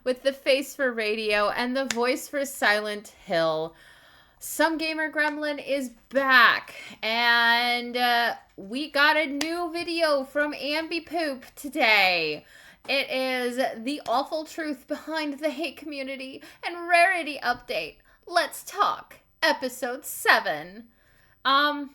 with the face for radio and the voice for Silent Hill. Some Gamer Gremlin is back, and we got a new video from Ambi Poop today. It is the awful truth behind the hate community and rarity update. Let's talk episode 7. I'll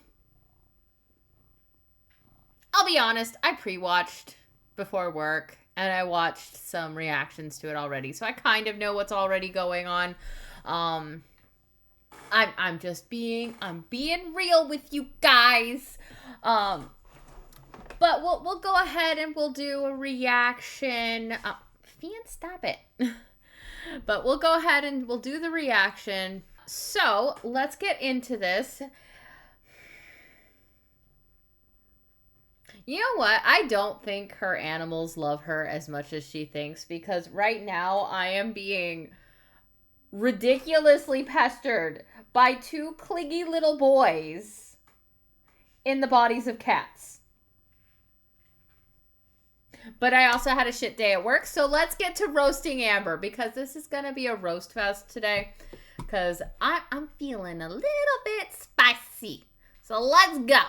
be honest, I pre-watched before work, and I watched some reactions to it already, so I kind of know what's already going on. I'm being real with you guys. But we'll go ahead and we'll do a reaction. Fian, stop it. But we'll go ahead and we'll do the reaction. So let's get into this. You know what? I don't think her animals love her as much as she thinks, because right now I am being ridiculously pestered by 2 clingy little boys in the bodies of cats. But I also had a shit day at work, so let's get to roasting Amber, because this is going to be a roast fest today, because I'm feeling a little bit spicy. So let's go.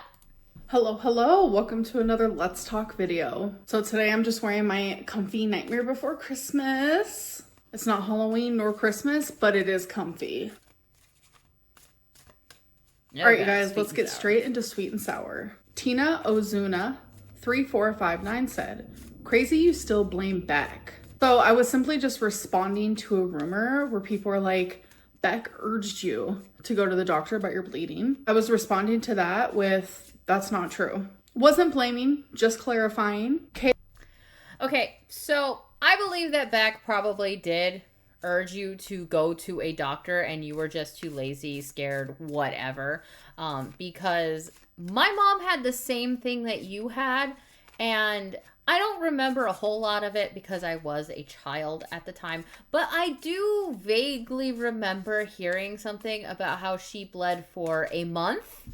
Hello, welcome to another Let's Talk video. So today I'm just wearing my comfy Nightmare Before Christmas. It's not Halloween nor Christmas, but it is comfy. All right, you guys, let's get straight into sweet and sour. Tina Ozuna 3459 said, "Crazy you still blame Beck." So I was simply just responding to a rumor where people are like, Beck urged you to go to the doctor about your bleeding. I was responding to that with, that's not true. Wasn't blaming, just clarifying. Okay, so I believe that Beck probably did urge you to go to a doctor and you were just too lazy, scared, whatever. Because my mom had the same thing that you had, and I don't remember a whole lot of it because I was a child at the time, but I do vaguely remember hearing something about how she bled for a month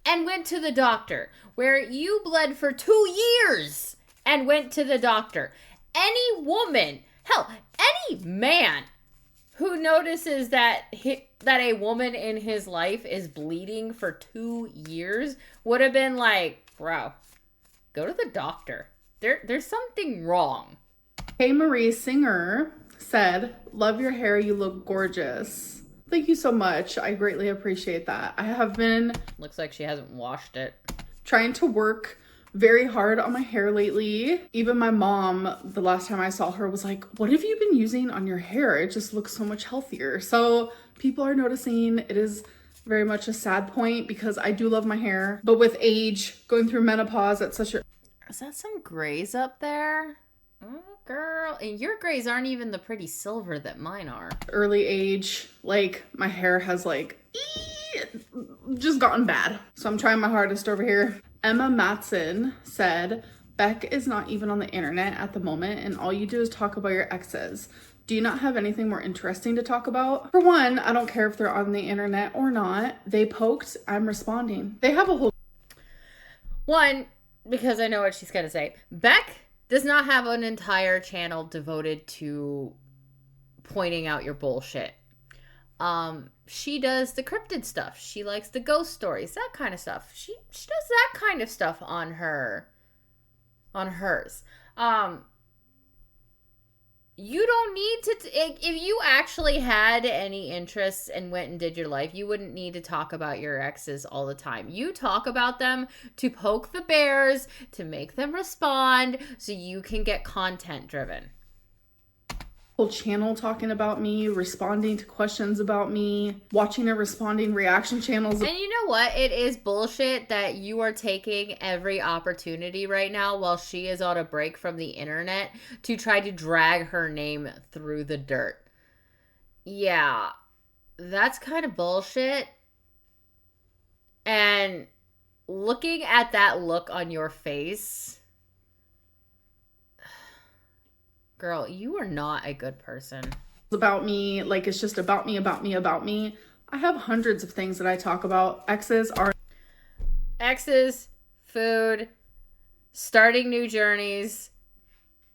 and went to the doctor, where you bled for 2 years and went to the doctor. Any woman, hell, any man who notices that a woman in his life is bleeding for 2 years would have been like, bro, go to the doctor. There's something wrong. Hey Marie Singer said, "Love your hair, you look gorgeous." Thank you so much. I greatly appreciate that. I have been... Looks like she hasn't washed it. Trying to work very hard on my hair lately. Even my mom, the last time I saw her, was like, "What have you been using on your hair? It just looks so much healthier." So people are noticing. It is very much a sad point because I do love my hair. But with age, going through menopause at such a... Is that some grays up there? Oh, girl. And your grays aren't even the pretty silver that mine are. Early age, like, my hair has, like, just gotten bad. So I'm trying my hardest over here. Emma Matson said, "Beck is not even on the internet at the moment, and all you do is talk about your exes. Do you not have anything more interesting to talk about?" For one, I don't care if they're on the internet or not. They poked, I'm responding. They have a whole... One, because I know what she's gonna say. Beck does not have an entire channel devoted to pointing out your bullshit. She does the cryptid stuff. She likes the ghost stories, that kind of stuff. She does that kind of stuff on hers. You don't need to, if you actually had any interests and went and did your life, you wouldn't need to talk about your exes all the time. You talk about them to poke the bears, to make them respond, so you can get content driven. Whole channel talking about me, responding to questions about me, watching and responding reaction channels. And you know what? It is bullshit that you are taking every opportunity right now while she is on a break from the internet to try to drag her name through the dirt. Yeah, that's kind of bullshit. And looking at that look on your face... Girl, you are not a good person. About me, like it's just about me. I have hundreds of things that I talk about. Exes, food, starting new journeys,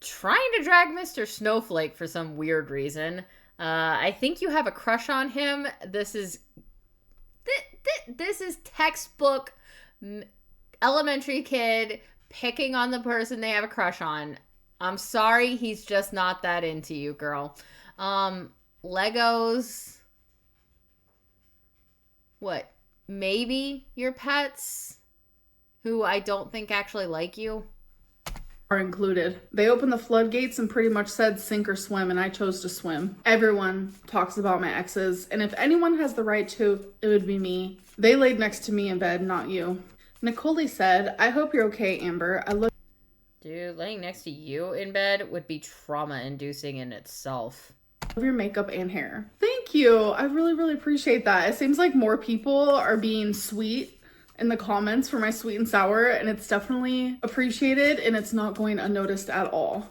trying to drag Mr. Snowflake for some weird reason. I think you have a crush on him. This is textbook elementary kid picking on the person they have a crush on. I'm sorry, he's just not that into you, girl. Legos. What? Maybe your pets, who I don't think actually like you, are included. They opened the floodgates and pretty much said sink or swim, and I chose to swim. Everyone talks about my exes, and if anyone has the right to, it would be me. They laid next to me in bed, not you. Nicole said, I hope you're okay, Amber. Dude, laying next to you in bed would be trauma-inducing in itself. Love your makeup and hair. Thank you. I really, really appreciate that. It seems like more people are being sweet in the comments for my sweet and sour, and it's definitely appreciated, and it's not going unnoticed at all.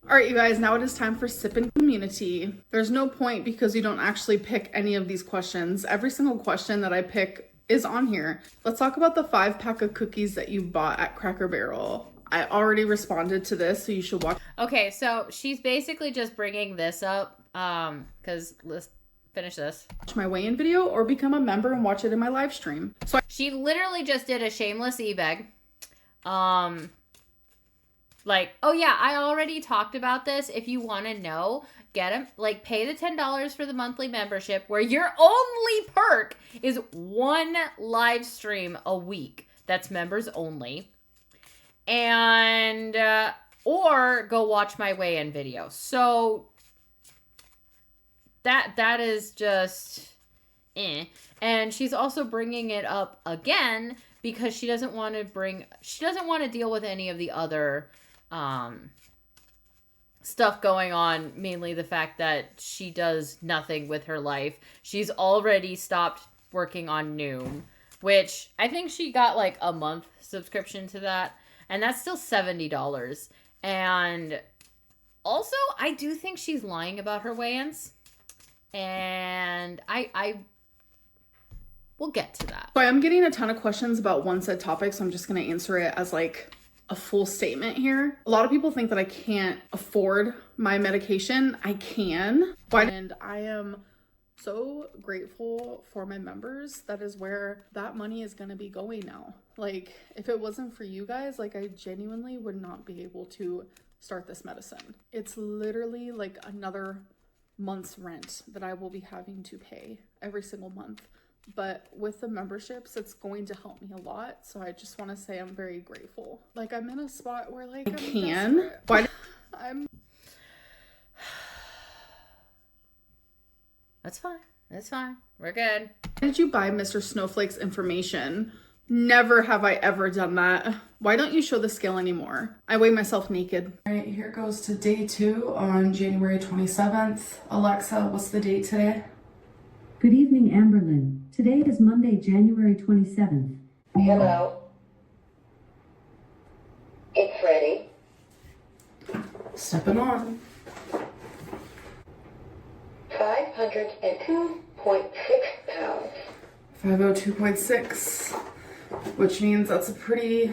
All right, you guys, now it is time for Sip and Community. There's no point because you don't actually pick any of these questions. Every single question that I pick is on here. Let's talk about the 5-pack of cookies that you bought at Cracker Barrel. I already responded to this, so you should watch. Okay, so she's basically just bringing this up because let's finish this. Watch my weigh-in video or become a member and watch it in my live stream. So she literally just did a shameless e-bag. Like, oh yeah, I already talked about this. If you want to know, get them. Like, pay the $10 for the monthly membership, where your only perk is one live stream a week. That's members only. And or go watch my weigh-in video. So that is just And she's also bringing it up again because she doesn't want to deal with any of the other stuff going on, mainly the fact that she does nothing with her life. She's already stopped working on Noom, which I think she got like a month subscription to that, and that's still $70. And also, I do think she's lying about her weigh-ins, and I we'll get to that. So I am getting a ton of questions about one said topic, so I'm just going to answer it as like a full statement here. A lot of people think that I can't afford my medication. I can. And I am so grateful for my members. That is where that money is going to be going now. Like, if it wasn't for you guys, like, I genuinely would not be able to start this medicine. It's literally like another month's rent that I will be having to pay every single month. But with the memberships, it's going to help me a lot. So I just want to say I'm very grateful. Like, I'm in a spot where, like, I'm That's fine. That's fine. We're good. Why did you buy Mr. Snowflake's information? Never have I ever done that. Why don't you show the scale anymore? I weigh myself naked. All right, here goes to day 2 on January 27th. Alexa, what's the date today? Good evening, Amberlynn. Today is Monday, January 27th. Hello. It's ready. Stepping on. 502.6 pounds. 502.6, which means that's a pretty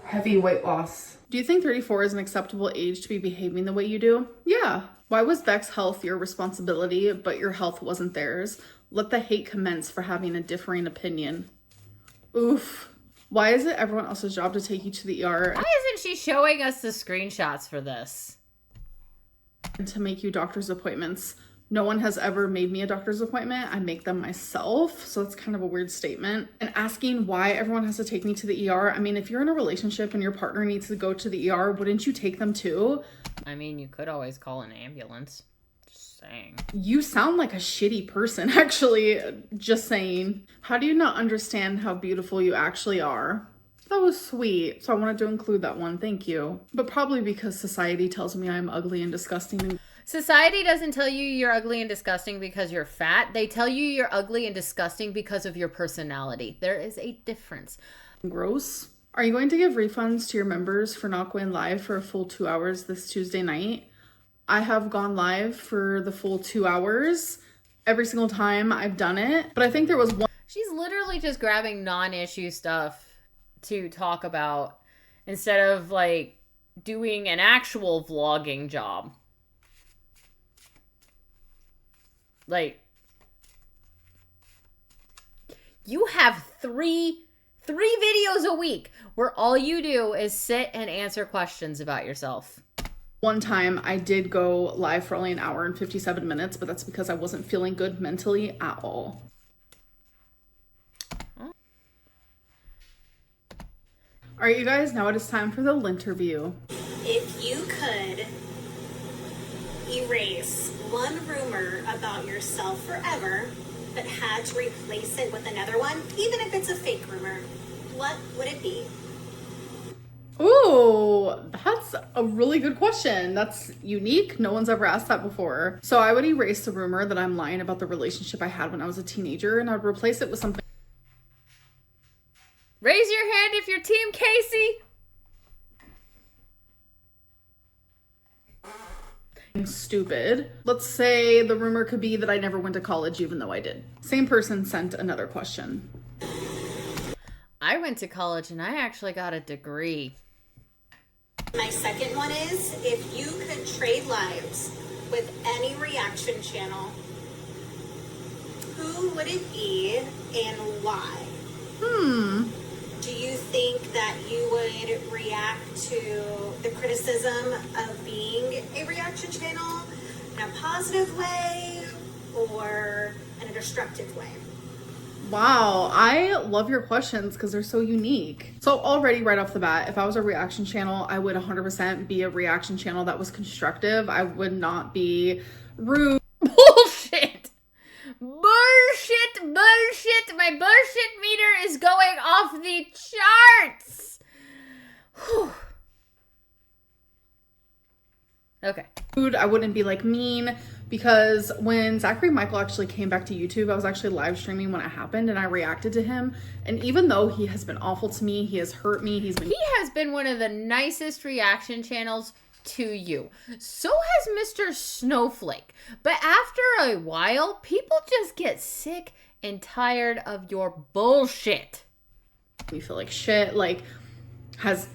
heavy weight loss. Do you think 34 is an acceptable age to be behaving the way you do? Yeah. Why was Beck's health your responsibility, but your health wasn't theirs? Let the hate commence for having a differing opinion. Oof. Why is it everyone else's job to take you to the ER? Why isn't she showing us the screenshots for this? And to make you doctor's appointments. No one has ever made me a doctor's appointment. I make them myself. So that's kind of a weird statement. And asking why everyone has to take me to the ER. I mean, if you're in a relationship and your partner needs to go to the ER, wouldn't you take them too? I mean, you could always call an ambulance. Just saying. You sound like a shitty person, actually. Just saying. How do you not understand how beautiful you actually are? That was sweet. So I wanted to include that one. Thank you. But probably because society tells me I'm ugly and disgusting. Society doesn't tell you you're ugly and disgusting because you're fat. They tell you you're ugly and disgusting because of your personality. There is a difference. Gross. Are you going to give refunds to your members for not going live for a full 2 hours this Tuesday night? I have gone live for the full 2 hours every single time I've done it. But I think there was one. She's literally just grabbing non-issue stuff to talk about instead of like doing an actual vlogging job. Like, you have three videos a week where all you do is sit and answer questions about yourself. One time I did go live for only an hour and 57 minutes, but that's because I wasn't feeling good mentally at all. All right, you guys, now it is time for the interview. If you could erase one rumor about yourself forever, but had to replace it with another one, even if it's a fake rumor, what would it be? Ooh, that's a really good question. That's unique. No one's ever asked that before. So I would erase the rumor that I'm lying about the relationship I had when I was a teenager, and I'd replace it with something. Raise your hand if you're Team Casey. Stupid. Let's say the rumor could be that I never went to college even though I did. Same person sent another question. I went to college and I actually got a degree. My second one is, if you could trade lives with any reaction channel, who would it be and why? Do you think that you would react to the criticism of being a reaction channel in a positive way or in a destructive way? Wow, I love your questions because they're so unique. So already right off the bat, if I was a reaction channel, I would 100% be a reaction channel that was constructive. I would not be rude. Bullshit! Bullshit! My bullshit meter is going off the charts! Whew. Okay. I wouldn't be like mean, because when Zachary Michael actually came back to YouTube, I was actually live streaming when it happened and I reacted to him. And even though he has been awful to me, he has hurt me, he has been one of the nicest reaction channels to you. So has Mr. Snowflake. But after a while, people just get sick and tired of your bullshit. We feel like shit, like has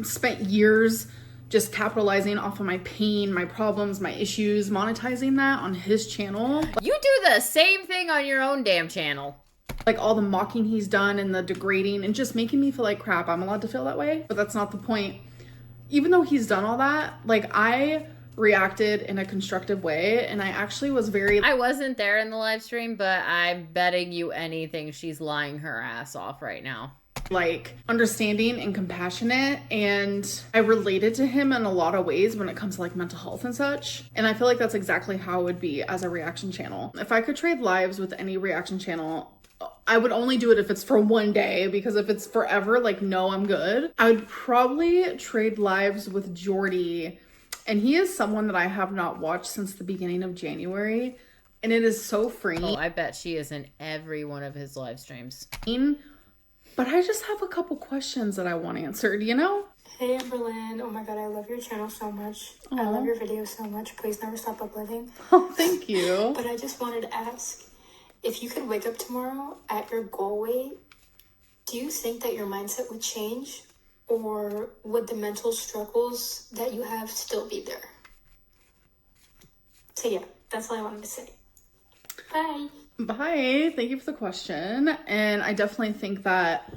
spent years just capitalizing off of my pain, my problems, my issues, monetizing that on his channel. You do the same thing on your own damn channel. Like all the mocking he's done and the degrading and just making me feel like crap. I'm allowed to feel that way, but that's not the point. Even though he's done all that, like I reacted in a constructive way and I actually was I wasn't there in the live stream, but I'm betting you anything she's lying her ass off right now. Like understanding and compassionate, and I related to him in a lot of ways when it comes to like mental health and such. And I feel like that's exactly how it would be as a reaction channel. If I could trade lives with any reaction channel, I would only do it if it's for one day, because if it's forever, like no, I'm good. I would probably trade lives with Jordy, and he is someone that I have not watched since the beginning of January, and it is so freeing. Oh, I bet she is in every one of his live streams. But I just have a couple questions that I want answered, you know? Hey Amberlynn, oh my god, I love your channel so much. Aww. I love your videos so much. Please never stop uploading. Oh, thank you. But I just wanted to ask, if you could wake up tomorrow at your goal weight, do you think that your mindset would change? Or would the mental struggles that you have still be there? So yeah, that's all I wanted to say. Bye. Bye. Thank you for the question. And I definitely think that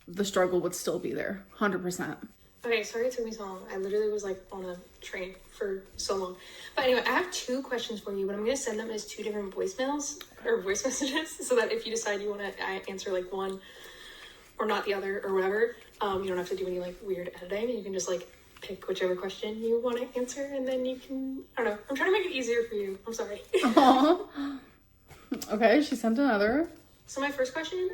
the struggle would still be there. 100%. Okay, sorry it took me so long. I literally was like on a train for so long. But anyway, I have 2 questions for you, but I'm going to send them as 2 different voicemails or voice messages so that if you decide you want to answer like one or not the other or whatever, you don't have to do any like weird editing. You can just like pick whichever question you want to answer and then you can, I don't know. I'm trying to make it easier for you. I'm sorry. Okay, she sent another. So my first question,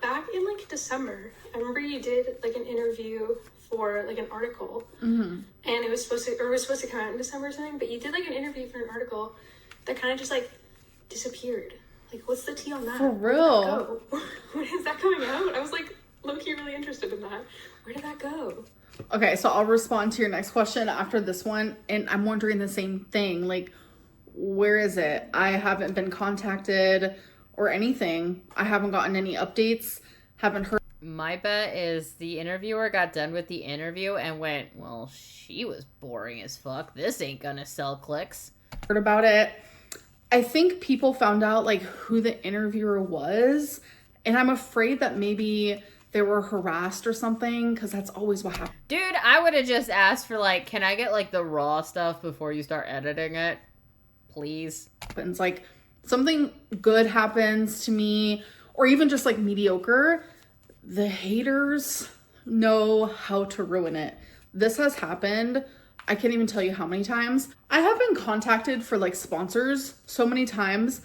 back in like December, I remember you did like an interview for like an article, and it was supposed to come out in December or something, but you did like an interview for an article that kind of just like disappeared. Like, what's the tea on that? For real? Where did that go? When is that coming out? I was like low-key really interested in that. Where did that go? Okay, so I'll respond to your next question after this one, and I'm wondering the same thing. Like, where is it? I haven't been contacted or anything. I haven't gotten any updates. Haven't heard. My bet is the interviewer got done with the interview and went, well, she was boring as fuck. This ain't gonna sell clicks. Heard about it. I think people found out like who the interviewer was, and I'm afraid that maybe they were harassed or something, because that's always what happens. Dude, I would have just asked for like, can I get like the raw stuff before you start editing it? Please. Like something good happens to me, or even just like mediocre, the haters know how to ruin it. This has happened. I can't even tell you how many times. I have been contacted for like sponsors so many times,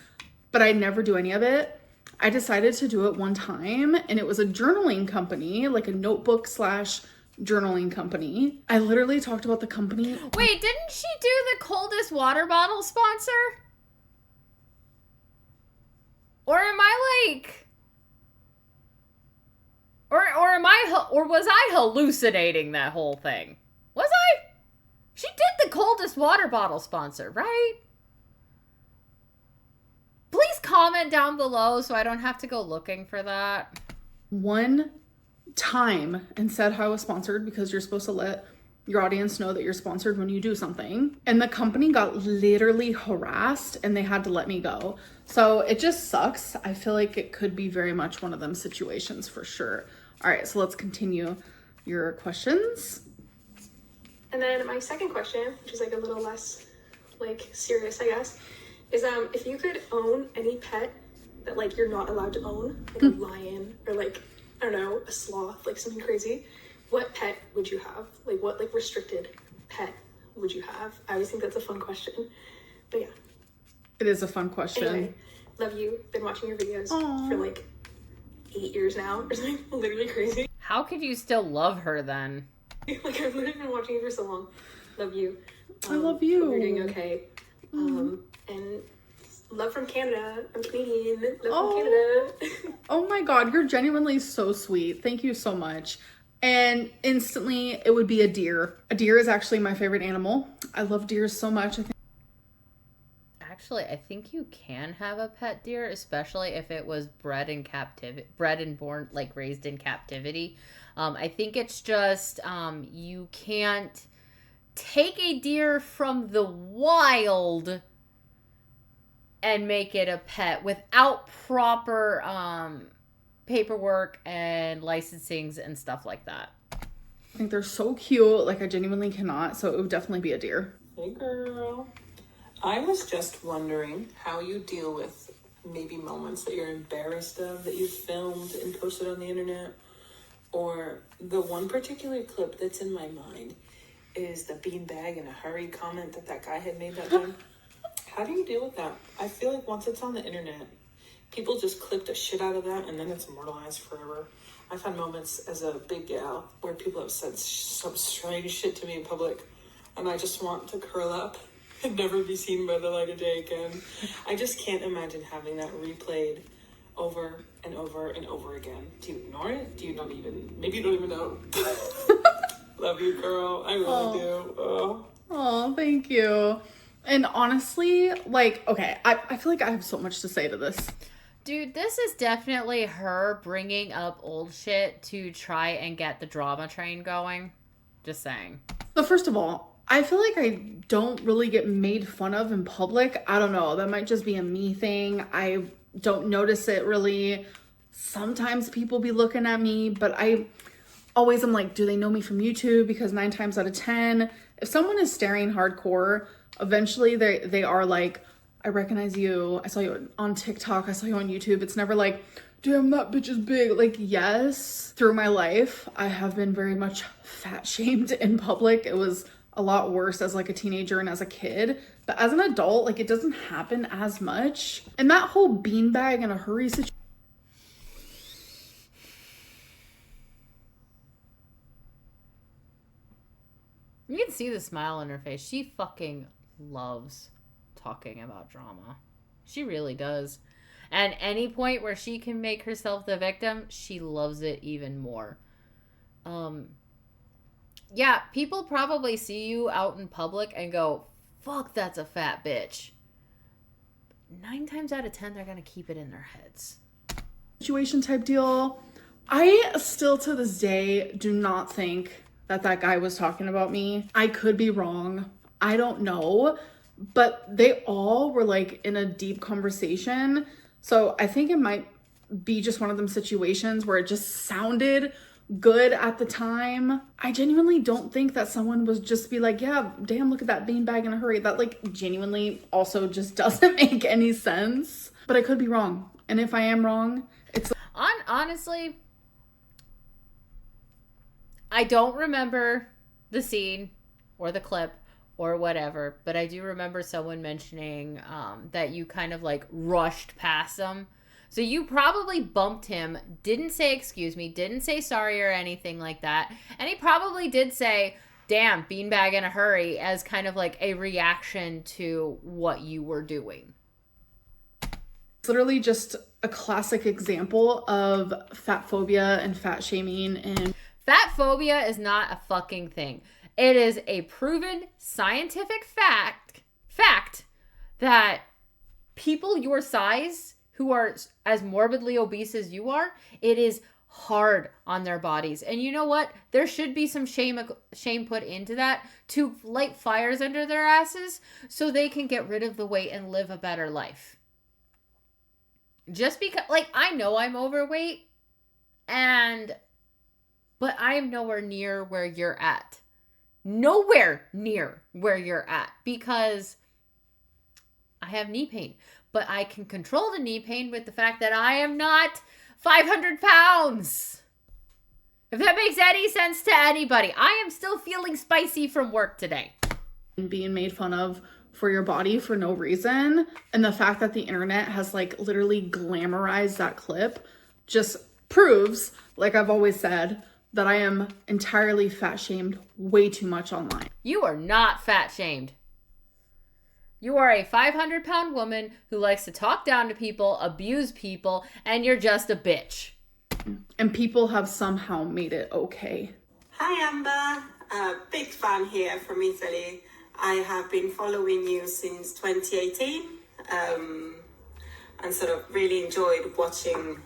but I never do any of it. I decided to do it one time, and it was a journaling company, like a notebook / journaling company. I literally talked about the company. Wait, didn't she do the coldest water bottle sponsor? Or am I like... Or was I hallucinating that whole thing? Was I? She did the coldest water bottle sponsor, right? Please comment down below so I don't have to go looking for that. One time and said how I was sponsored, because you're supposed to let your audience know that you're sponsored when you do something. And the company got literally harassed and they had to let me go. So it just sucks. I feel like it could be very much one of them situations for sure. All right, so let's continue your questions. And then my second question, which is like a little less like serious, I guess, is if you could own any pet that like you're not allowed to own, like a lion or like, I don't know, a sloth, like something crazy, what pet would you have? Like what like restricted pet would you have? I always think that's a fun question. But yeah. It is a fun question. Anyway, love you. Been watching your videos for like 8 years now or something. Literally crazy. How could you still love her then? Like I've literally been watching you for so long. Love you. I love you. Hope you're doing okay. And love from Canada. I'm Canadian. Love from Canada. Oh my God, you're genuinely so sweet. Thank you so much. And instantly it would be a deer. A deer is actually my favorite animal. I love deers so much. Actually, I think you can have a pet deer, especially if it was bred and born, like raised in captivity. I think it's just you can't take a deer from the wild and make it a pet without proper paperwork and licensings and stuff like that. I think they're so cute. Like I genuinely cannot. So it would definitely be a deer. Hey girl. I was just wondering how you deal with maybe moments that you're embarrassed of that you've filmed and posted on the internet. Or the one particular clip that's in my mind is the beanbag in a hurry comment that guy had made that time. How do you deal with that? I feel like once it's on the internet, people just clip the shit out of that and then it's immortalized forever. I've had moments as a big gal where people have said some strange shit to me in public and I just want to curl up and never be seen by the light of day again. I just can't imagine having that replayed over and over and over again. Do you ignore it? Do you not even, maybe you don't even know. Love you, girl. I really do. Oh, thank you. And honestly, like, okay, I feel like I have so much to say to this. Dude, this is definitely her bringing up old shit to try and get the drama train going. Just saying. So first of all, I feel like I don't really get made fun of in public. I don't know. That might just be a me thing. I don't notice it really. Sometimes people be looking at me, but I always am like, do they know me from YouTube? Because 9 times out of 10, if someone is staring hardcore, eventually they are like, I recognize you. I saw you on TikTok. I saw you on YouTube. It's never like, damn, that bitch is big. Like, yes, through my life, I have been very much fat shamed in public. It was a lot worse as like a teenager and as a kid. But as an adult, like it doesn't happen as much. And that whole beanbag in a hurry situation. You can see the smile on her face. She fucking loves talking about drama. She really does. And any point where she can make herself the victim, she loves it even more. Yeah, people probably see you out in public and go, fuck, that's a fat bitch. 9 times out of 10, they're going to keep it in their heads. Situation type deal. I still to this day do not think that that guy was talking about me. I could be wrong. I don't know. But they all were like in a deep conversation. So I think it might be just one of them situations where it just sounded good at the time. I genuinely don't think that someone was just be like, yeah, damn, look at that beanbag in a hurry. That like genuinely also just doesn't make any sense. But I could be wrong. And if I am wrong, it's honestly, I don't remember the scene or the clip or whatever, but I do remember someone mentioning that you kind of like rushed past them. So you probably bumped him, didn't say excuse me, didn't say sorry or anything like that. And he probably did say, damn, beanbag in a hurry, as kind of like a reaction to what you were doing. It's literally just a classic example of fat phobia and fat shaming. And fat phobia is not a fucking thing. It is a proven scientific fact that people your size who are as morbidly obese as you are, it is hard on their bodies. And you know what? There should be some shame put into that to light fires under their asses so they can get rid of the weight and live a better life. Just because, like, I know I'm overweight, but I'm nowhere near where you're at. Nowhere near where you're at, because I have knee pain. But I can control the knee pain with the fact that I am not 500 pounds. If that makes any sense to anybody. I am still feeling spicy from work today. Being made fun of for your body for no reason. And the fact that the internet has like literally glamorized that clip just proves, like I've always said, that I am entirely fat shamed way too much online. You are not fat shamed. You are a 500-pound woman who likes to talk down to people, abuse people, and you're just a bitch. And people have somehow made it okay. Hi Amber, big fan here from Italy. I have been following you since 2018 and sort of really enjoyed watching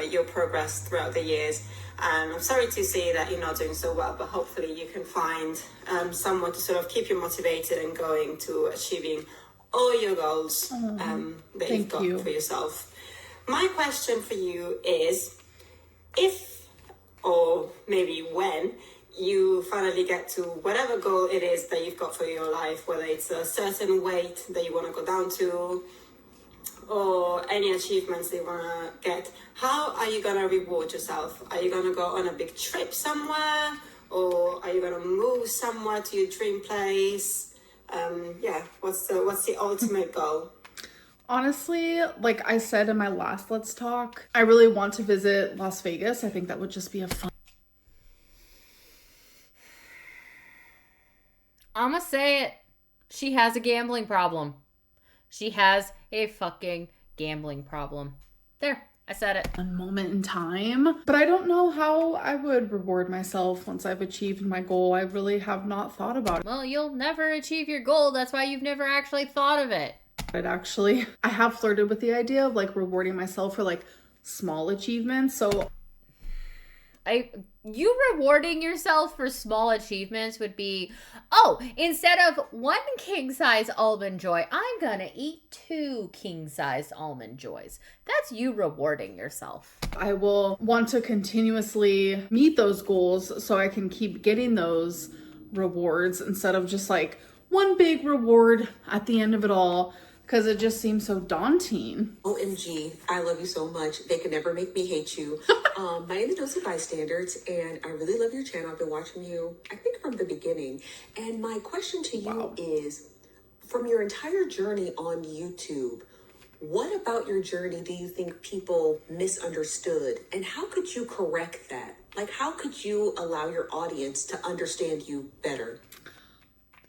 your progress throughout the years. And I'm sorry to see that you're not doing so well, but hopefully you can find someone to sort of keep you motivated and going to achieving all your goals that you've got for yourself. My question for you is, if, or maybe when, you finally get to whatever goal it is that you've got for your life, whether it's a certain weight that you want to go down to, or any achievements they want to get, how are you going to reward yourself? Are you going to go on a big trip somewhere? Or are you going to move somewhere to your dream place? What's the ultimate goal? Honestly, like I said in my last Let's Talk, I really want to visit Las Vegas. I think that would just be a fun. I'ma say it. She has a gambling problem. She has a fucking gambling problem. There, I said it. A moment in time. But I don't know how I would reward myself once I've achieved my goal. I really have not thought about it. Well, you'll never achieve your goal. That's why you've never actually thought of it. I have flirted with the idea of like rewarding myself for like small achievements. So you rewarding yourself for small achievements would be, instead of 1 king-size Almond Joy, I'm gonna eat 2 king-sized Almond Joys. That's you rewarding yourself. I will want to continuously meet those goals so I can keep getting those rewards instead of just like one big reward at the end of it all, because it just seems so daunting. OMG, I love you so much. They can never make me hate you. My name is Nosy Bystanders, and I really love your channel. I've been watching you, I think, from the beginning. And my question to you is, from your entire journey on YouTube, what about your journey do you think people misunderstood? And how could you correct that? Like, how could you allow your audience to understand you better?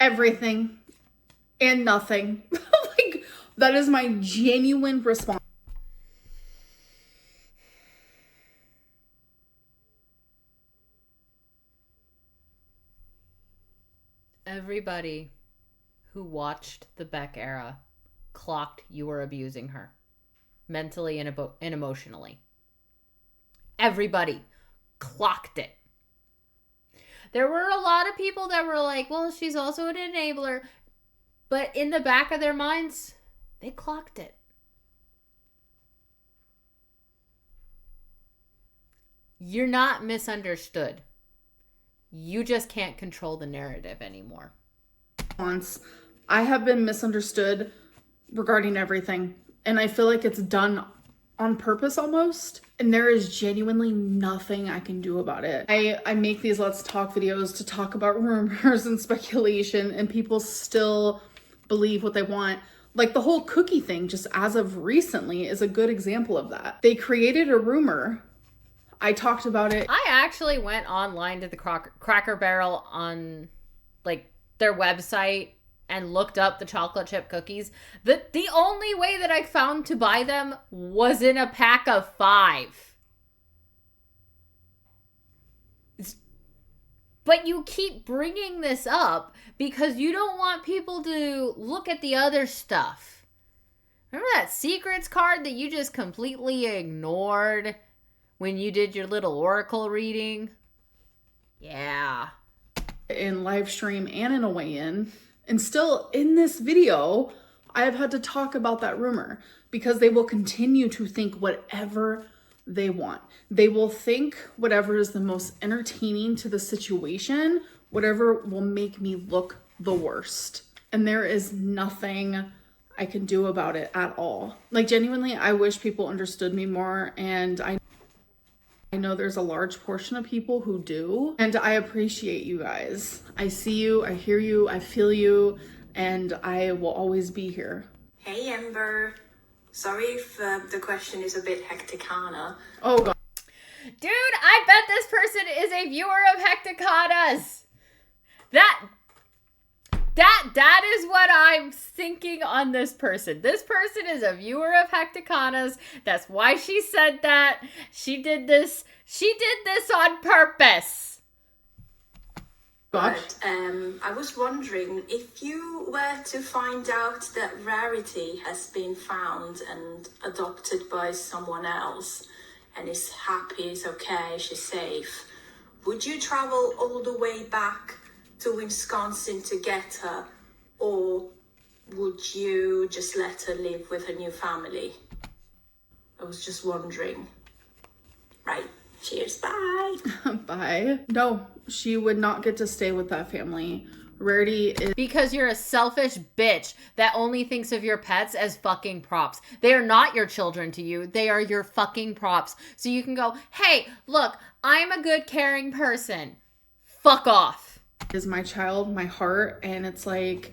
Everything and nothing. Like, that is my genuine response. Everybody who watched the Beck era clocked you were abusing her mentally and emotionally. Everybody clocked it. There were a lot of people that were like, well, she's also an enabler. But in the back of their minds, they clocked it. You're not misunderstood. You just can't control the narrative anymore. I have been misunderstood regarding everything. And I feel like it's done on purpose almost. And there is genuinely nothing I can do about it. I make these Let's Talk videos to talk about rumors and speculation, and people still believe what they want. Like the whole cookie thing, just as of recently, is a good example of that. They created a rumor. I talked about it. I actually went online to the Cracker Barrel on like their website and looked up the chocolate chip cookies. The only way that I found to buy them was in a pack of 5. But you keep bringing this up because you don't want people to look at the other stuff. Remember that secrets card that you just completely ignored when you did your little oracle reading? Yeah. In live stream and in a weigh-in. And still in this video, I have had to talk about that rumor because they will continue to think whatever they want. They will think whatever is the most entertaining to the situation, whatever will make me look the worst. And there is nothing I can do about it at all. Like genuinely, I wish people understood me more, and I know there's a large portion of people who do, and I appreciate you guys. I see you, I hear you, I feel you, and I will always be here. Hey Ember, sorry if the question is a bit hecticana. Oh god. Dude, I bet this person is a viewer of Hecticanas. That is what I'm thinking on this person. This person is a viewer of Hecticanas. That's why she said that. She did this on purpose. But I was wondering if you were to find out that Rarity has been found and adopted by someone else and is happy, is okay, she's safe, would you travel all the way back to Wisconsin to get her, or would you just let her live with her new family? I was just wondering. Right. Cheers. Bye. Bye. No, she would not get to stay with that family. Rarity is... Because you're a selfish bitch that only thinks of your pets as fucking props. They are not your children to you. They are your fucking props. So you can go, hey, look, I'm a good, caring person. Fuck off. Is my child, my heart, and it's like,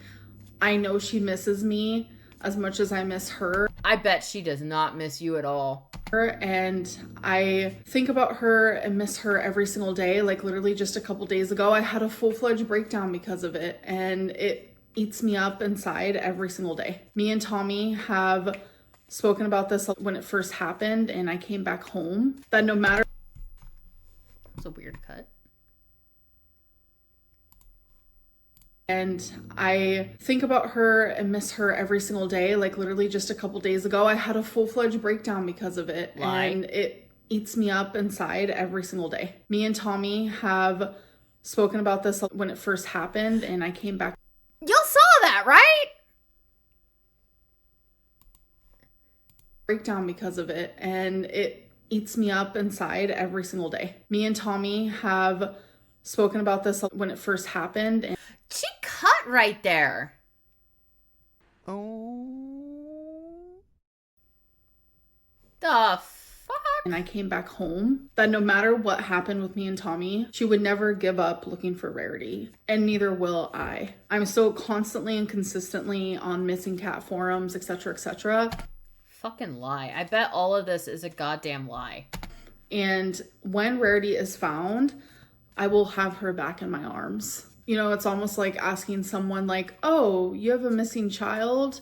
I know she misses me as much as I miss her. I bet she does not miss you at all. And I think about her and miss her every single day. Like literally just a couple days ago, I had a full-fledged breakdown because of it, and it eats me up inside every single day. Me and Tommy have spoken about this when it first happened and I came back home, that no matter... It's a weird cut. And I think about her and miss her every single day. Like literally just a couple days ago, I had a full-fledged breakdown because of it. And it eats me up inside every single day. Me and Tommy have spoken about this when it first happened and I came back. Y'all saw that, right? Breakdown because of it. And it eats me up inside every single day. Me and Tommy have spoken about this when it first happened. And she cut right there. Oh. The fuck? And I came back home, that no matter what happened with me and Tommy, she would never give up looking for Rarity. And neither will I. I'm still constantly and consistently on missing cat forums, etc., etc. Fucking lie. I bet all of this is a goddamn lie. And when Rarity is found, I will have her back in my arms. You know, it's almost like asking someone like, oh, you have a missing child?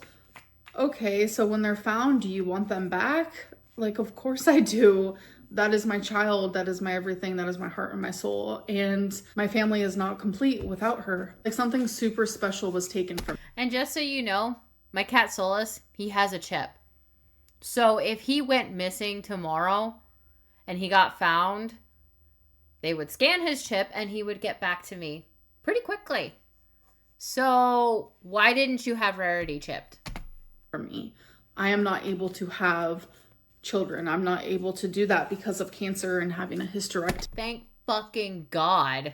Okay, so when they're found, do you want them back? Like, of course I do. That is my child. That is my everything. That is my heart and my soul. And my family is not complete without her. Like something super special was taken from me. And just so you know, my cat Solus, he has a chip. So if he went missing tomorrow and he got found, They would scan his chip and he would get back to me pretty quickly. So why didn't you have Rarity chipped? For me, I am not able to have children. I'm not able to do that because of cancer and having a hysterectomy. Thank fucking God.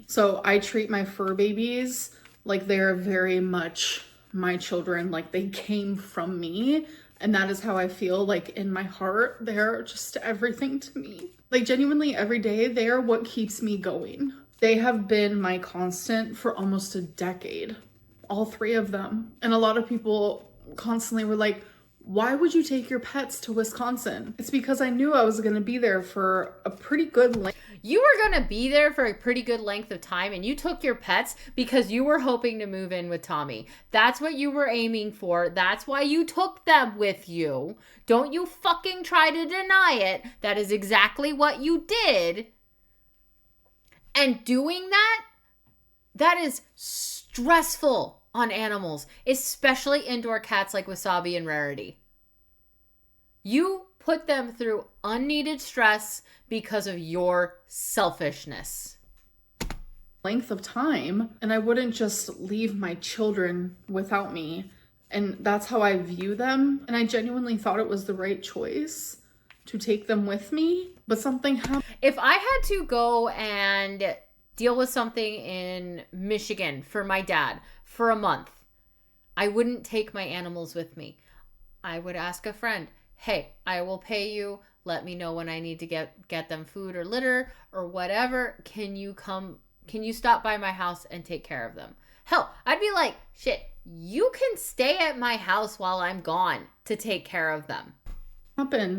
So I treat my fur babies like they're very much my children, like they came from me. And that is how I feel, like in my heart. They're just everything to me. Like genuinely every day, they are what keeps me going. They have been my constant for almost a decade, all three of them. And a lot of people constantly were like, why would you take your pets to Wisconsin? It's because I knew I was going to be there for a pretty good length. You were going to be there for a pretty good length of time, and you took your pets because you were hoping to move in with Tommy. That's what you were aiming for. That's why you took them with you. Don't you fucking try to deny it. That is exactly what you did. And doing that is stressful on animals, especially indoor cats like Wasabi and Rarity. You put them through unneeded stress because of your selfishness. Length of time, and I wouldn't just leave my children without me. And that's how I view them. And I genuinely thought it was the right choice to take them with me, but something happened. If I had to go and deal with something in Michigan for my dad for a month, I wouldn't take my animals with me. I would ask a friend, hey, I will pay you. Let me know when I need to get them food or litter or whatever. Can you stop by my house and take care of them? Hell, I'd be like, shit, you can stay at my house while I'm gone to take care of them.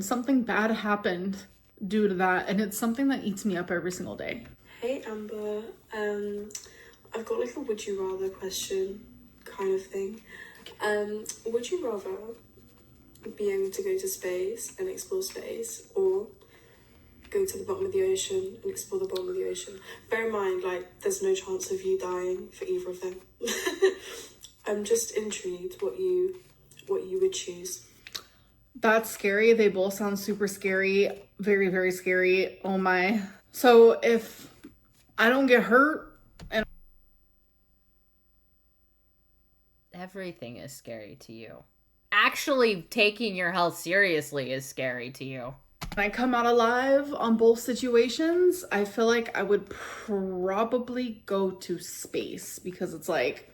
Something bad happened due to that, and it's something that eats me up every single day. Hey Amber, I've got like a would you rather question kind of thing. Would you rather be able to go to space and explore space, or go to the bottom of the ocean and explore the bottom of the ocean? Bear in mind, like, there's no chance of you dying for either of them. I'm just intrigued what you would choose. That's scary. They both sound super scary. Very, very scary. Oh my. So if I don't get hurt and everything is scary to you. Actually taking your health seriously is scary to you. I come out alive on both situations, I feel like I would probably go to space, because it's like,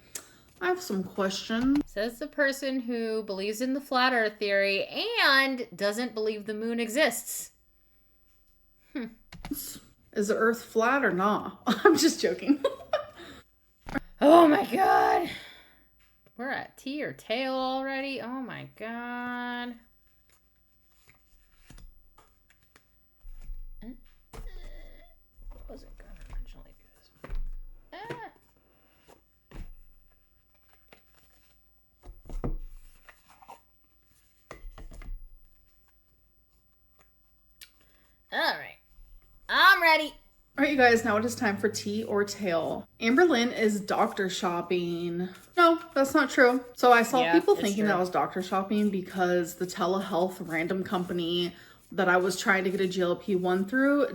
I have some questions. Says the person who believes in the flat earth theory and doesn't believe the moon exists. Is the earth flat or not? I'm just joking. Oh my God. We're at tea or tail already. Oh my God. Wasn't gonna originally do this. All right. I'm ready. All right, you guys, now it is time for tea or tail. Amberlynn is doctor shopping. No, that's not true. So I saw people thinking that I was doctor shopping because the telehealth random company that I was trying to get a GLP-1 through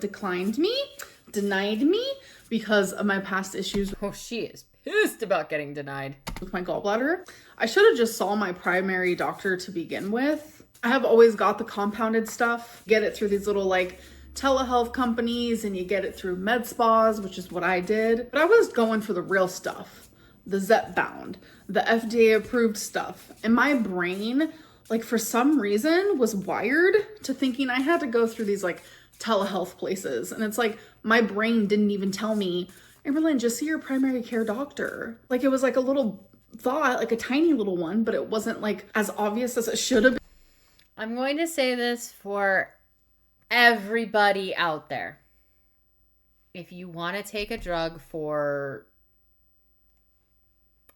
denied me because of my past issues. Oh, she is pissed about getting denied. With my gallbladder. I should have just saw my primary doctor to begin with. I have always got the compounded stuff. Get it through these little like telehealth companies, and you get it through med spas, which is what I did. But I was going for the real stuff, the Zepbound, the FDA approved stuff. And my brain, like for some reason, was wired to thinking I had to go through these like telehealth places. And it's like, my brain didn't even tell me, Amberlynn, just see your primary care doctor. Like it was like a little thought, like a tiny little one, but it wasn't like as obvious as it should have been. I'm going to say this for everybody out there. If you want to take a drug for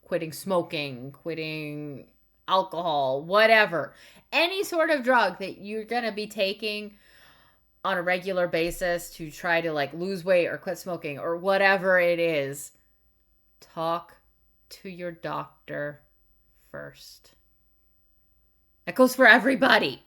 quitting smoking, quitting alcohol, whatever, any sort of drug that you're going to be taking on a regular basis to try to like lose weight or quit smoking or whatever it is, talk to your doctor first. That goes for everybody.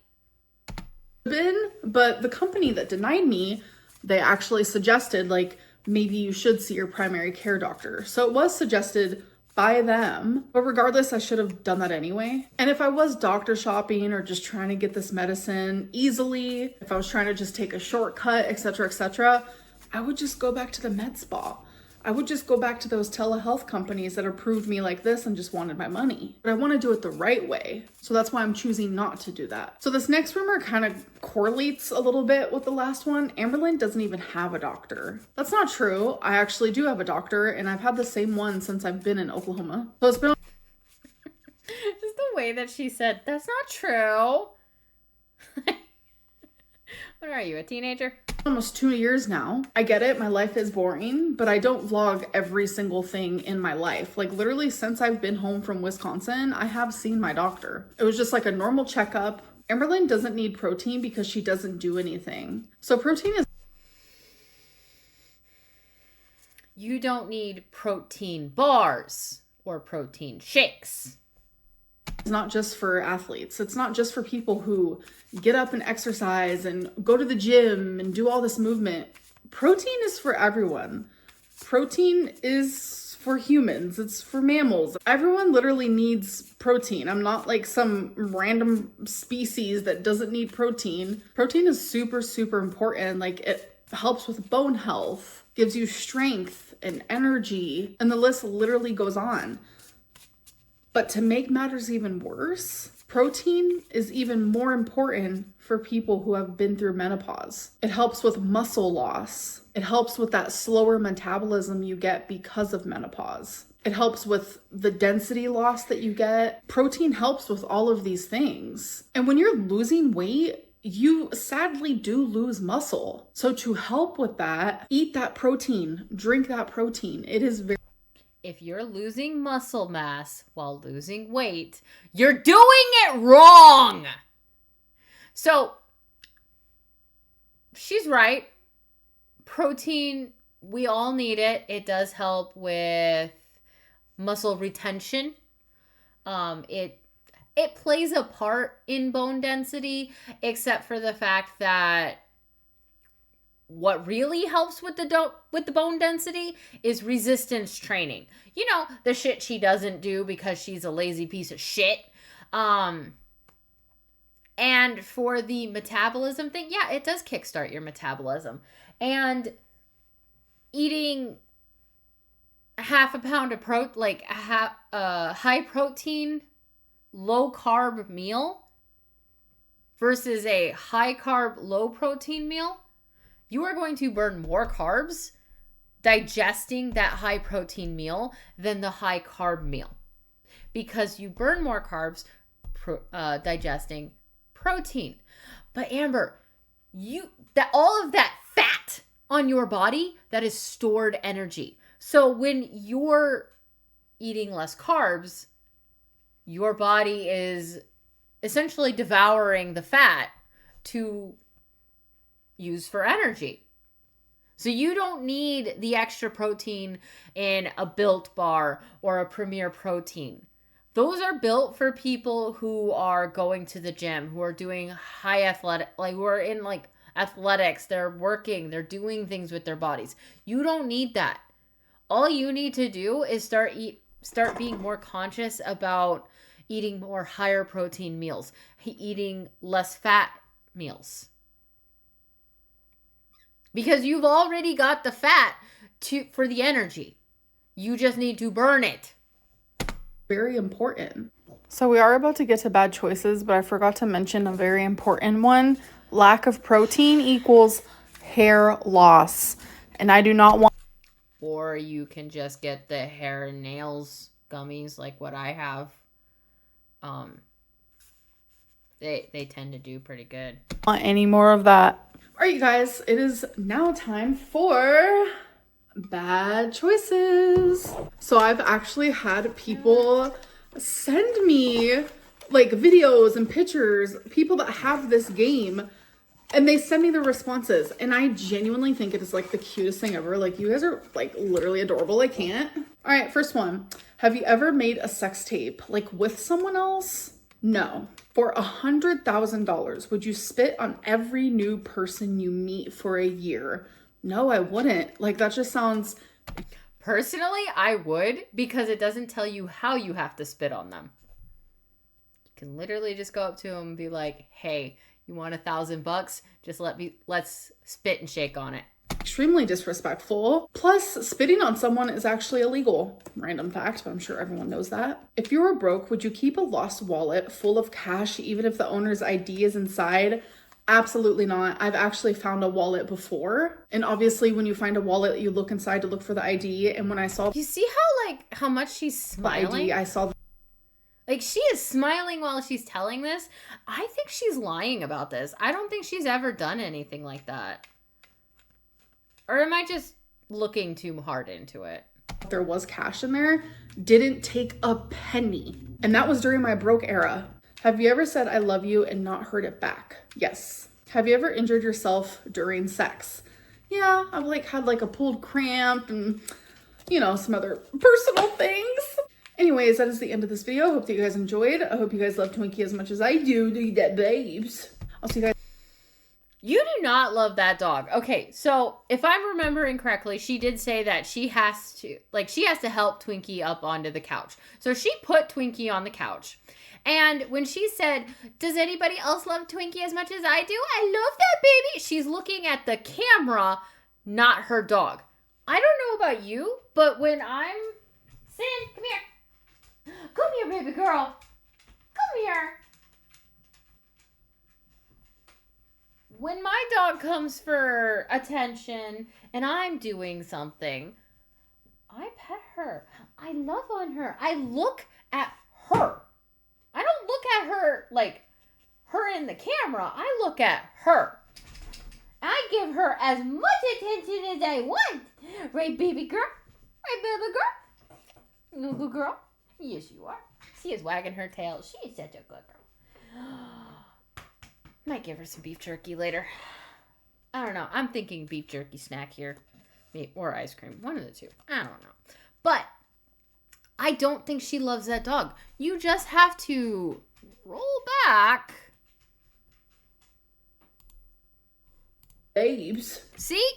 But the company that denied me they actually suggested like maybe you should see your primary care doctor. So it was suggested by them, but regardless, I should have done that anyway. And if I was doctor shopping or just trying to get this medicine easily, if I was trying to just take a shortcut, etc., I would just go back to the med spa. I would just go back to those telehealth companies that approved me like this and just wanted my money. But I want to do it the right way. So that's why I'm choosing not to do that. So this next rumor kind of correlates a little bit with the last one. Amberlynn doesn't even have a doctor. That's not true. I actually do have a doctor, and I've had the same one since I've been in Oklahoma. So it's been just the way that she said, that's not true. What are you, a teenager? Almost 2 years now. I get it, my life is boring, but I don't vlog every single thing in my life. Like literally since I've been home from Wisconsin, I have seen my doctor. It was just like a normal checkup. Amberlynn doesn't need protein because she doesn't do anything. So protein is... You don't need protein bars or protein shakes. It's not just for athletes. It's not just for people who get up and exercise and go to the gym and do all this movement. Protein is for everyone. Protein is for humans. It's for mammals. Everyone literally needs protein. I'm not like some random species that doesn't need protein. Protein is super, super important. Like it helps with bone health, gives you strength and energy, and the list literally goes on. But to make matters even worse, protein is even more important for people who have been through menopause. It helps with muscle loss. It helps with that slower metabolism you get because of menopause. It helps with the density loss that you get. Protein helps with all of these things. And when you're losing weight, you sadly do lose muscle. So to help with that, eat that protein, drink that protein. It is very... If you're losing muscle mass while losing weight, you're doing it wrong. So she's right. Protein, we all need it. It does help with muscle retention. It plays a part in bone density, except for the fact that what really helps with the bone density is resistance training. You know, the shit she doesn't do because she's a lazy piece of shit. And for the metabolism thing, yeah, it does kickstart your metabolism. And eating half a pound of high protein, low carb meal versus a high carb, low protein meal, you are going to burn more carbs digesting that high protein meal than the high carb meal, because you burn more carbs digesting protein. But Amber, all of that fat on your body, that is stored energy. So when you're eating less carbs, your body is essentially devouring the fat to use for energy. So you don't need the extra protein in a Built bar or a Premier Protein. Those are built for people who are going to the gym, who are doing high athletic, like who are in like athletics, they're working, they're doing things with their bodies. You don't need that. All you need to do is start being more conscious about eating more higher protein meals, eating less fat meals. Because you've already got the fat for the energy. You just need to burn it. Very important. So we are about to get to bad choices, but I forgot to mention a very important one. Lack of protein equals hair loss. And I do not want... Or you can just get the hair and nails gummies like what I have. They tend to do pretty good. Want any more of that? All right, you guys, it is now time for bad choices. So I've actually had people send me like videos and pictures, people that have this game, and they send me the responses, and I genuinely think it is like the cutest thing ever. Like, you guys are like literally adorable. I can't. All right, first one. Have you ever made a sex tape like with someone else? No. For $100,000, would you spit on every new person you meet for a year? No, I wouldn't. Like, that just sounds... Personally, I would, because it doesn't tell you how you have to spit on them. You can literally just go up to them and be like, hey, you want $1,000? Just let's spit and shake on it. Extremely disrespectful. Plus, spitting on someone is actually illegal. Random fact, but I'm sure everyone knows that. If you were broke, would you keep a lost wallet full of cash even if the owner's ID is inside? Absolutely not. I've actually found a wallet before. And obviously when you find a wallet, you look inside to look for the ID. And when I saw... You see how much she's smiling? The ID, I saw... Like, she is smiling while she's telling this. I think she's lying about this. I don't think she's ever done anything like that. Or am I just looking too hard into it? There was cash in there. Didn't take a penny. And that was during my broke era. Have you ever said I love you and not heard it back? Yes. Have you ever injured yourself during sex? Yeah, I've had a pulled cramp and, some other personal things. Anyways, that is the end of this video. I hope that you guys enjoyed. I hope you guys love Twinkie as much as I do. Do you get babes? I'll see you guys. You do not love that dog. Okay, so if I'm remembering correctly, she did say that she has to help Twinkie up onto the couch. So she put Twinkie on the couch. And when she said, does anybody else love Twinkie as much as I do? I love that baby. She's looking at the camera, not her dog. I don't know about you, but when I'm... Sin, come here. Come here, baby girl. Come here. When my dog comes for attention and I'm doing something, I pet her. I love on her. I look at her. I don't look at her like her in the camera. I look at her. I give her as much attention as I want. Right, baby girl? Right, baby girl? No good girl? Yes, you are. She is wagging her tail. She is such a good girl. Might give her some beef jerky later. I don't know. I'm thinking beef jerky snack here. Or ice cream. One of the two. I don't know. But I don't think she loves that dog. You just have to roll back. Babes. See?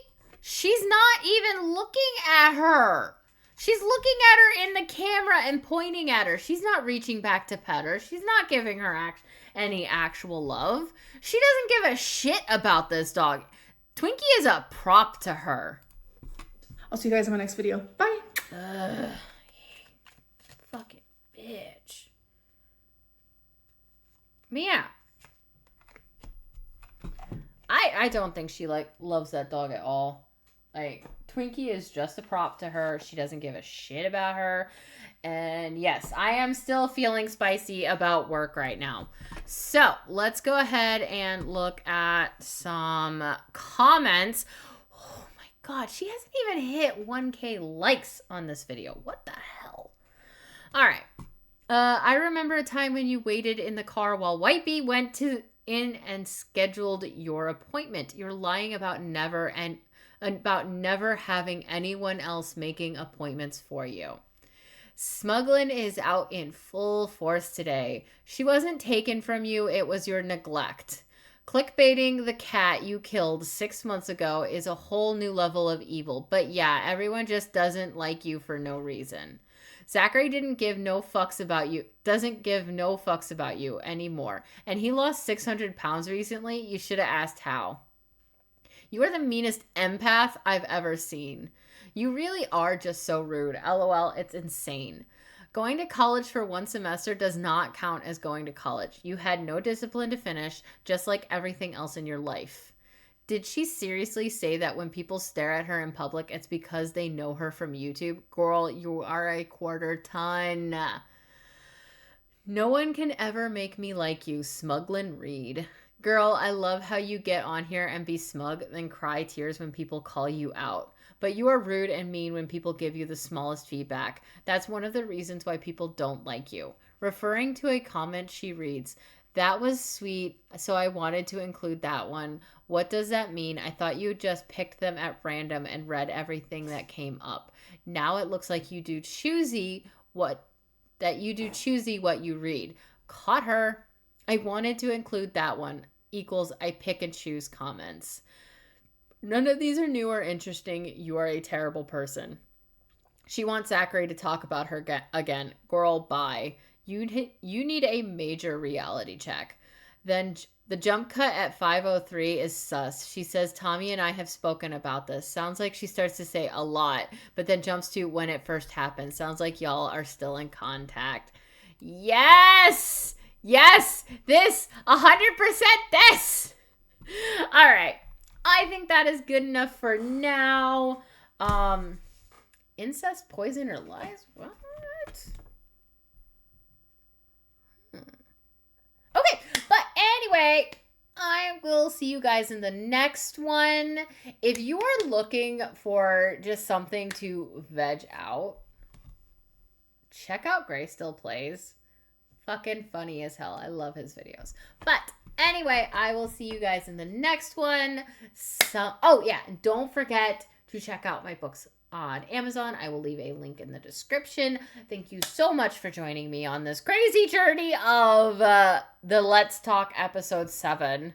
She's not even looking at her. She's looking at her in the camera and pointing at her. She's not reaching back to pet her. She's not giving her any actual love. She doesn't give a shit about this dog. Twinkie is a prop to her. I'll see you guys in my next video. Bye. Fucking bitch. Yeah. I don't think she loves that dog at all. Twinkie is just a prop to her. She doesn't give a shit about her. And yes, I am still feeling spicy about work right now. So let's go ahead and look at some comments. Oh my God, she hasn't even hit 1K likes on this video. What the hell? All right. I remember a time when you waited in the car while Whitebee went in and scheduled your appointment. You're lying about never having anyone else making appointments for you. Smuggling is out in full force today. She wasn't taken from you, it was your neglect. Clickbaiting the cat you killed 6 months ago is a whole new level of evil. But yeah, everyone just doesn't like you for no reason. Zachary doesn't give no fucks about you anymore. And he lost 600 pounds recently. You should have asked how. You are the meanest empath I've ever seen. You really are just so rude. LOL, it's insane. Going to college for 1 semester does not count as going to college. You had no discipline to finish, just like everything else in your life. Did she seriously say that when people stare at her in public, it's because they know her from YouTube? Girl, you are a quarter ton. No one can ever make me like you, Smuggling Reed. Girl, I love how you get on here and be smug, then cry tears when people call you out. But you are rude and mean when people give you the smallest feedback. That's one of the reasons why people don't like you. Referring to a comment, she reads, "That was sweet, so I wanted to include that one. What does that mean? I thought you just picked them at random and read everything that came up. Now it looks like you do choosy what you read. Caught her. I wanted to include that one. Equals I pick and choose comments. None of these are new or interesting. You are a terrible person. She wants Zachary to talk about her again. Girl, bye. You need a major reality check. Then the jump cut at 5:03 is sus. She says, Tommy and I have spoken about this. Sounds like she starts to say a lot, but then jumps to when it first happened. Sounds like y'all are still in contact. Yes! Yes! This! 100% this! All right. I think that is good enough for now. Incest, poison, or lies? What? Okay, but anyway, I will see you guys in the next one. If you are looking for just something to veg out, check out Gray Still Plays. Fucking funny as hell. I love his videos. But anyway, I will see you guys in the next one. Oh yeah, and don't forget to check out my books on Amazon. I will leave a link in the description. Thank you so much for joining me on this crazy journey of the Let's Talk episode 7.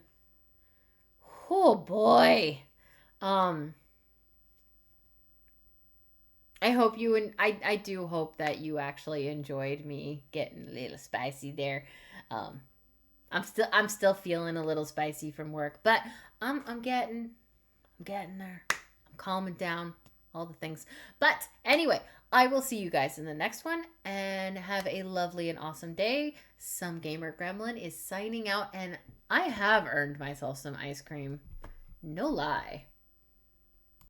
Oh boy. I hope you and I do hope that you actually enjoyed me getting a little spicy there. I'm still feeling a little spicy from work, but I'm getting there. I'm calming down, all the things. But anyway, I will see you guys in the next one and have a lovely and awesome day. Some Gamer Gremlin is signing out, and I have earned myself some ice cream. No lie.